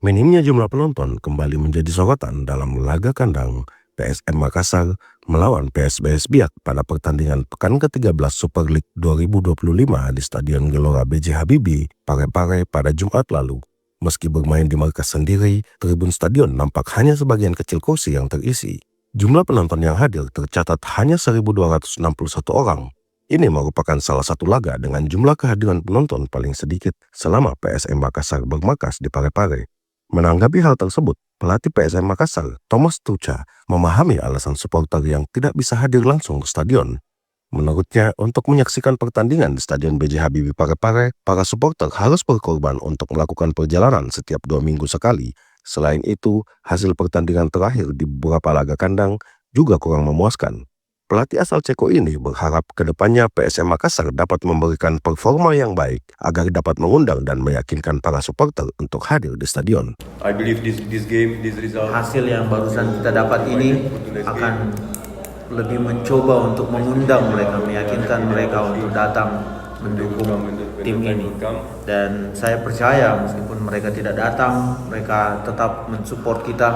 Minimnya jumlah penonton kembali menjadi sorotan dalam laga kandang PSM Makassar melawan PSBS Biak pada pertandingan pekan ke-13 Super League 2025 di Stadion Gelora B.J. Habibie, Parepare pada Jumat lalu. Meski bermain di markas sendiri, tribun stadion nampak hanya sebagian kecil kursi yang terisi. Jumlah penonton yang hadir tercatat hanya 1.261 orang. Ini merupakan salah satu laga dengan jumlah kehadiran penonton paling sedikit selama PSM Makassar bermarkas di Parepare. Menanggapi hal tersebut, pelatih PSM Makassar, Thomas Tuchel, memahami alasan supporter yang tidak bisa hadir langsung ke stadion. Menurutnya, untuk menyaksikan pertandingan di Stadion B.J. Habibie Parepare, para supporter harus berkorban untuk melakukan perjalanan setiap 2 minggu sekali. Selain itu, hasil pertandingan terakhir di beberapa laga kandang juga kurang memuaskan. Pelatih asal Ceko ini berharap kedepannya PSM Makassar dapat memberikan performa yang baik agar dapat mengundang dan meyakinkan para supporter untuk hadir di stadion. Hasil yang barusan kita dapat ini akan lebih mencoba untuk mengundang mereka, meyakinkan mereka untuk datang mendukung tim ini. Dan saya percaya meskipun mereka tidak datang, mereka tetap mensupport kita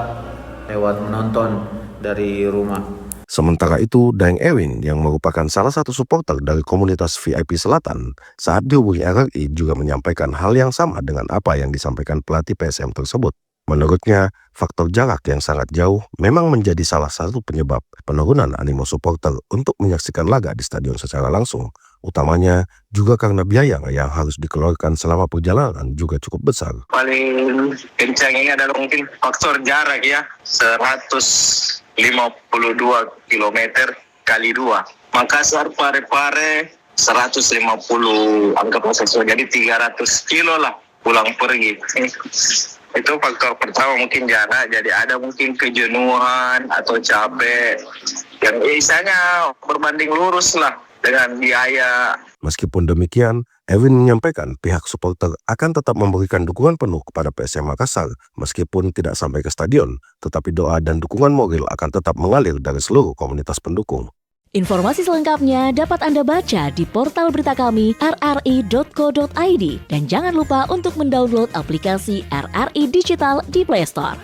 lewat menonton dari rumah. Sementara itu, Daeng Ewin yang merupakan salah satu supporter dari komunitas VIP Selatan saat dihubungi RRI juga menyampaikan hal yang sama dengan apa yang disampaikan pelatih PSM tersebut. Menurutnya, faktor jarak yang sangat jauh memang menjadi salah satu penyebab penurunan animo supporter untuk menyaksikan laga di stadion secara langsung. Utamanya juga karena biaya yang harus dikeluarkan selama perjalanan juga cukup besar. Paling kencang ini adalah mungkin faktor jarak ya, 152 km kali 2. Makassar Parepare 150, anggap saja jadi 300 kilo lah pulang pergi. Itu faktor pertama mungkin jarak, jadi ada mungkin kejenuhan atau capek yang biasanya berbanding lurus lah dengan biaya. Meskipun demikian, Ewin menyampaikan pihak supporter akan tetap memberikan dukungan penuh kepada PSM Makassar meskipun tidak sampai ke stadion, tetapi doa dan dukungan moral akan tetap mengalir dari seluruh komunitas pendukung. Informasi selengkapnya dapat Anda baca di portal berita kami rri.co.id dan jangan lupa untuk mendownload aplikasi RRI Digital di Play Store.